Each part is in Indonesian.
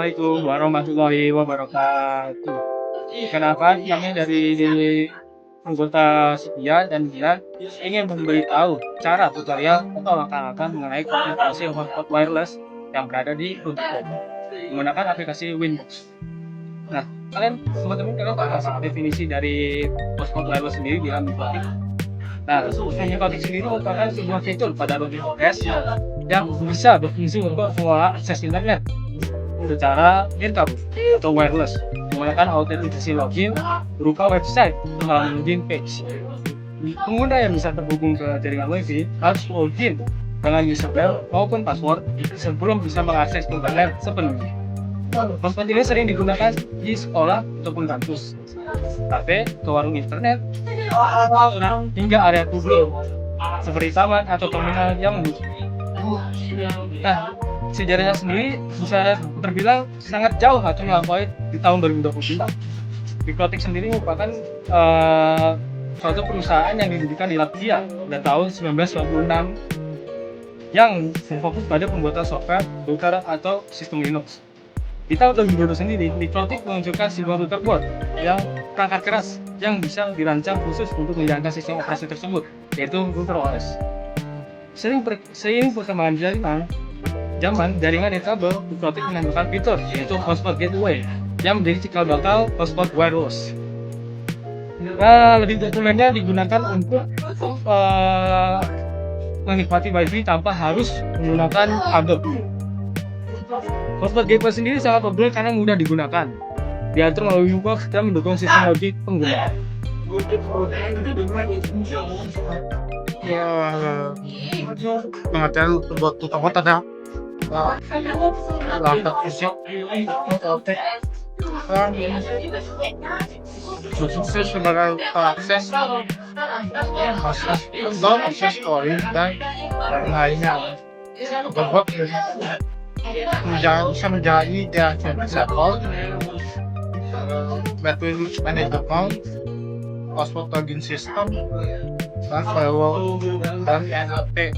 Assalamualaikum warahmatullahi wabarakatuh. Kenapa kami dari anggota setia dan dia ingin memberitahu cara tutorial atau langkah-langkah mengenai konfigurasi hotspot wireless yang berada di router menggunakan aplikasi Winbox. Nah, teman-teman tahu definisi dari hotspot wireless sendiri di dalam Winbox? Nah, Hotspot sendiri merupakan sebuah fitur pada router OS yang bisa berfungsi untuk mengelola akses internet secara internet atau wireless menggunakan autentikasi login berupa website melalui login page. Pengguna yang bisa terhubung ke jaringan WiFi harus login dengan username maupun password sebelum bisa mengakses internet sepenuhnya. Hotspot ini sering digunakan di sekolah ataupun kampus, kafe, ke warung internet, hingga area publik seperti taman atau terminal yang mendukung. Nah, sejarahnya sendiri bisa terbilang sangat jauh atau melampaui di tahun 2020. Mikrotik sendiri merupakan suatu perusahaan yang didirikan di Latvia pada tahun 1996 yang fokus pada pembuatan software, router atau sistem Linux. Di tahun 2020 sendiri, Mikrotik meluncurkan sebuah router board yang perangkat keras yang bisa dirancang khusus untuk menjalankan sistem operasi tersebut, yaitu router OS. Seiring perkembangan jaringan kabel, Mikrotik menambahkan fitur yaitu hotspot gateway yang menjadi cikal bakal hotspot wireless. Nah, lebih populernya digunakan untuk menikmati WiFi tanpa harus menggunakan kabel. Hotspot gateway sendiri sangat populer karena mudah digunakan, diatur melalui Winbox dan mendukung sistem logik pengguna. Pengertian buat utama ada langkah fisik khususnya sebagai akses story dan lainnya. Robot bisa menjadi interaksi server, battery management, hotspot login system, dan firewall dan NLP.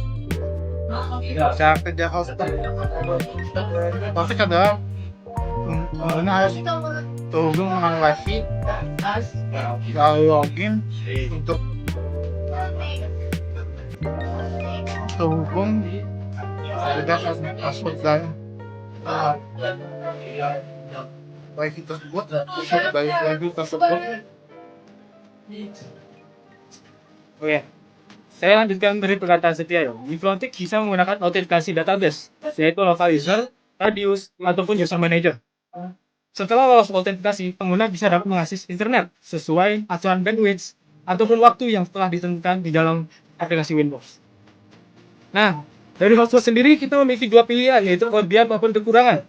Cara kerja hotspot adalah pengguna harus terhubung dengan WiFi lalu login untuk terhubung dengan hotspot dan WiFi tersebut. Oke, saya lanjutkan dari perkataan setia ya. Mikrotik bisa menggunakan autentikasi database, yaitu local user, radius, ataupun user manager. Setelah lolos autentikasi, pengguna bisa dapat mengakses internet sesuai aturan bandwidth ataupun waktu yang telah ditentukan di dalam aplikasi Winbox. Nah, dari hotspot sendiri kita memiliki dua pilihan, yaitu kelebihan maupun kekurangan.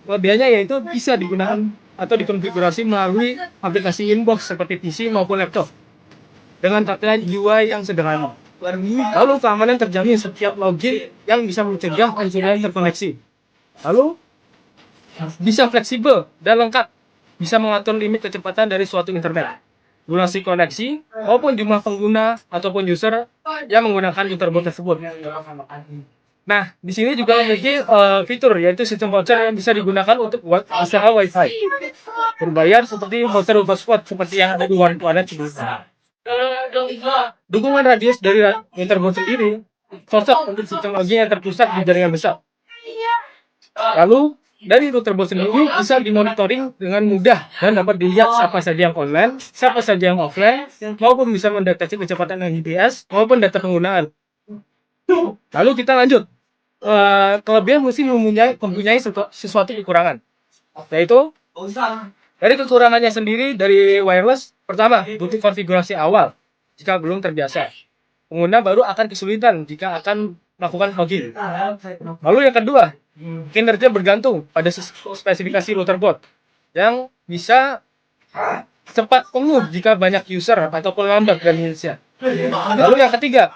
Kelebihannya yaitu bisa digunakan atau dikonfigurasi melalui aplikasi Winbox seperti PC maupun laptop dengan tampilan UI yang sederhana. Lalu keamanan terjamin setiap login yang bisa mencegah internet terkoneksi. Lalu bisa fleksibel dan lengkap, bisa mengatur limit kecepatan dari suatu internet, durasi koneksi, maupun jumlah pengguna ataupun user yang menggunakan internet tersebut. Nah, di sini juga memiliki fitur yaitu sistem voucher yang bisa digunakan untuk buat usaha WiFi berbayar seperti voucher hotspot seperti yang ada di warnet sebelumnya. Dukungan radius dari internet sendiri cocok untuk sistem login yang terpusat di jaringan besar. Lalu dari router bot sendiri bisa dimonitoring dengan mudah dan dapat dilihat siapa saja yang online, siapa saja yang offline, maupun bisa mendeteksi kecepatan GPS maupun data penggunaan. Lalu kita lanjut. Kelebihan mesti mempunyai sesuatu kekurangan, yaitu dari kekurangannya sendiri dari wireless. Pertama, butuh konfigurasi awal jika belum terbiasa. Pengguna baru akan kesulitan jika akan melakukan login. Lalu yang kedua, kinerja bergantung pada spesifikasi router board yang bisa cepat penuh jika banyak user ataupun lambat gangguannya. Lalu yang ketiga,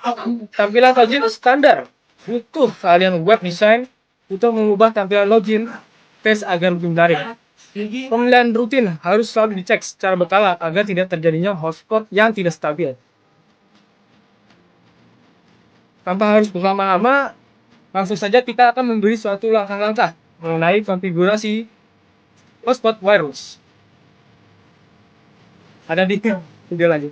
tampilan login standar. Butuh keahlian web design untuk mengubah tampilan login page agar lebih menarik. Pemilihan rutin harus selalu dicek secara berkala agar tidak terjadinya hotspot yang tidak stabil. Tanpa harus berlama-lama, langsung saja kita akan memberi suatu langkah-langkah mengenai konfigurasi hotspot wireless. Ada di video lanjut.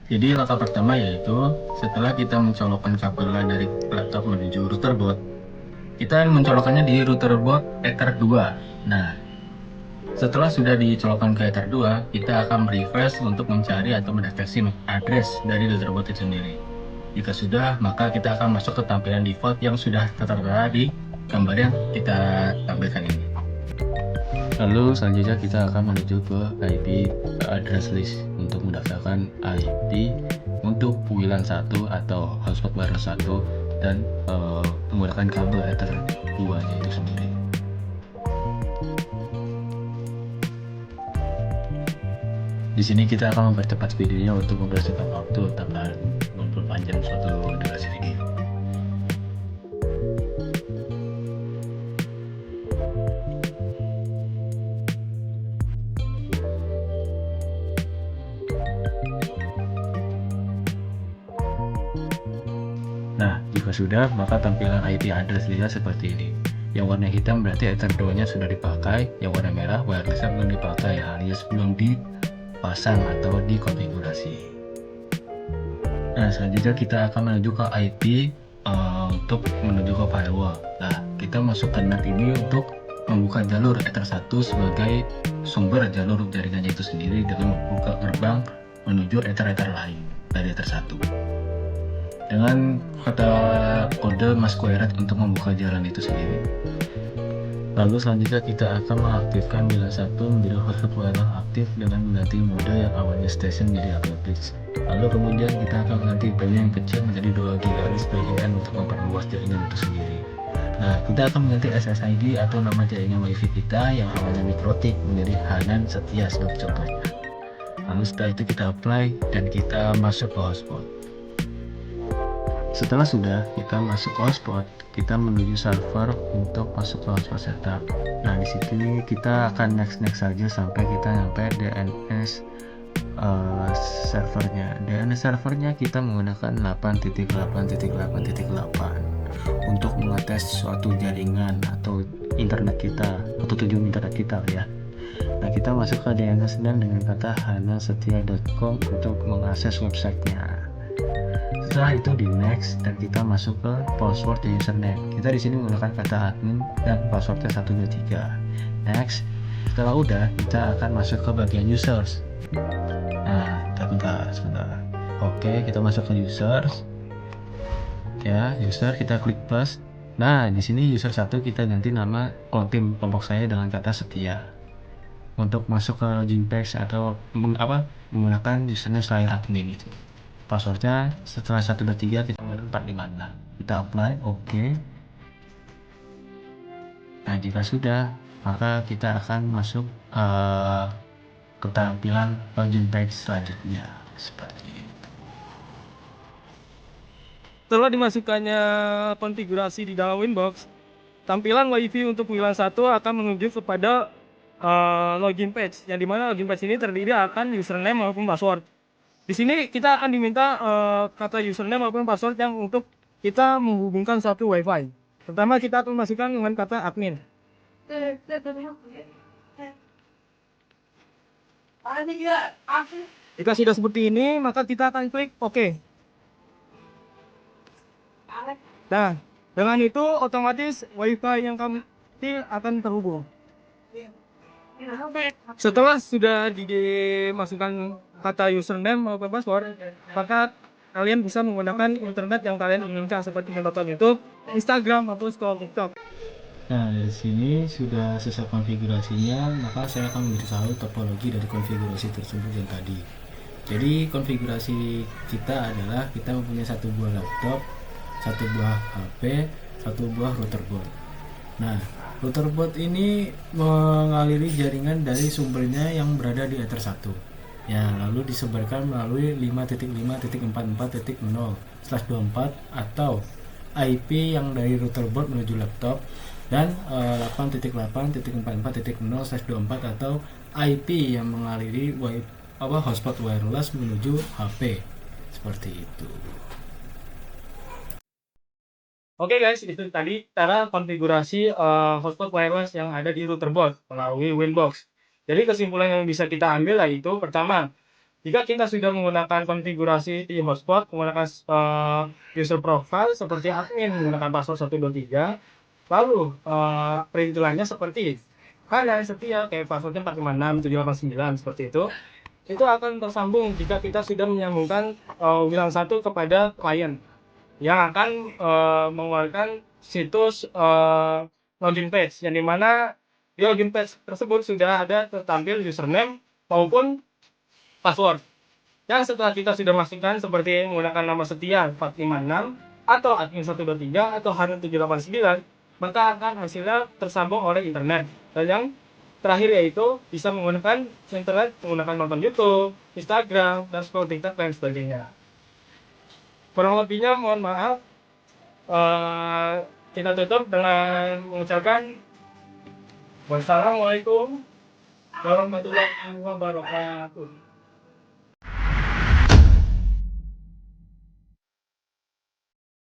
Jadi langkah pertama yaitu setelah kita mencolokkan kabel dari laptop menuju router board, kita mencolokkannya di router board Ether 2. Nah, setelah sudah dicolokkan ke Ether 2, kita akan refresh untuk mencari atau mendeteksi address dari router board itu sendiri. Jika sudah, maka kita akan masuk ke tampilan default yang sudah tertera di gambar yang kita tampilkan ini. Lalu selanjutnya kita akan menuju ke IP address list untuk mendaftarkan IP untuk WLAN 1 atau hotspot wireless 1 dan menggunakan kabel Ether 2 nya itu sendiri. Di sini kita akan mempercepat videonya untuk mempersingkat waktu tanpa memperpanjang suatu durasi video. Nah, jika sudah, maka tampilan IP address dia seperti ini. Yang warna hitam berarti Ether 2-nya sudah dipakai, yang warna merah wireless-nya belum dipakai, alias belum dipasang atau dikonfigurasi. Nah, selanjutnya kita akan menuju ke IP untuk menuju ke firewall. Nah, kita masuk ke NAT ini untuk membuka jalur Ether 1 sebagai sumber jalur jaringannya itu sendiri dengan membuka gerbang menuju Ether lain dari Ether 1. Dengan kata kode masquerade untuk membuka jalan itu sendiri. Lalu selanjutnya kita akan mengaktifkan WLAN 1 menjadi hotspot wireless aktif dengan mengganti mode yang awalnya station menjadi access. Lalu kemudian kita akan mengganti PAN yang kecil menjadi 2 GHz PAN untuk memperluas jaringan itu sendiri. Nah, kita akan mengganti SSID atau nama jaringan WiFi kita yang awalnya Mikrotik menjadi Hanan Setia sebagai contohnya. Lalu setelah itu kita apply dan kita masuk ke hotspot. Setelah sudah kita masuk ke hotspot, kita menuju server untuk masuk ke hotspot setup. Nah, di sini kita akan next saja sampai kita nyampe DNS servernya. DNS servernya kita menggunakan 8.8.8.8 untuk mengetes suatu jaringan atau internet kita atau tujuan internet kita ya. Nah, kita masuk ke DNS dan dengan kata hanasetia.com untuk mengakses websitenya. Setelah itu di next dan kita masuk ke password dan username. Kita di sini menggunakan kata admin dan passwordnya 123. Next. Setelah udah, kita akan masuk ke bagian users. Nah, sebentar. Oke, kita masuk ke users. Ya, user kita klik plus. Nah, di sini user 1 kita ganti nama tim kelompok saya dengan kata setia. Untuk masuk ke login page atau menggunakan username selain admin itu. Passwordnya setelah 123 kita menggunakan 456. Kita apply, oke. Nah, jika sudah, maka kita akan masuk ke tampilan login page selanjutnya seperti itu. Setelah dimasukkannya konfigurasi di dalam Winbox, tampilan WiFi untuk WLAN 1 akan menuju kepada login page, yang dimana login page ini terdiri akan username maupun password. Di sini kita akan diminta kata username maupun password yang untuk kita menghubungkan satu WiFi. Pertama kita akan masukkan dengan kata admin. Jika sudah seperti ini, maka kita akan klik OK. Nah, dengan itu otomatis WiFi yang kami akan terhubung. Setelah sudah dimasukkan kata username maupun password, maka kalian bisa menggunakan internet yang kalian inginkan seperti menonton YouTube, Instagram, maupun scroll TikTok. Nah, dari sini sudah selesai konfigurasinya, maka saya akan memberitahu topologi dari konfigurasi tersebut yang tadi. Jadi konfigurasi kita adalah kita mempunyai satu buah laptop, satu buah HP, satu buah router board. Nah, router board ini mengaliri jaringan dari sumbernya yang berada di Ether 1. Ya, lalu disebarkan melalui 5.5.4.0/24 atau IP yang dari router board menuju laptop dan 8.8.44.0/24 atau IP yang mengaliri hotspot wireless menuju HP. Seperti itu. Oke guys, itu tadi cara konfigurasi hotspot wireless yang ada di routerboard melalui Winbox. Jadi kesimpulan yang bisa kita ambil yaitu pertama, jika kita sudah menggunakan konfigurasi di hotspot menggunakan user profile seperti admin menggunakan password 123, lalu perintilannya seperti kalian setia kayak passwordnya 456 789 seperti itu akan tersambung jika kita sudah menyambungkan WLAN 1 kepada klien yang akan mengeluarkan situs login page, yang dimana di login page tersebut sudah ada tertampil username maupun password. Yang setelah kita sudah masukkan seperti menggunakan nama setia 456 atau admin 123 atau HANA 789, maka akan hasilnya tersambung oleh internet. Dan yang terakhir yaitu bisa menggunakan internet, menggunakan nonton YouTube, Instagram, dan scroll TikTok dan sebagainya. Kurang lebihnya mohon maaf. Kita tutup dengan mengucapkan wassalamualaikum warahmatullahi wabarakatuh.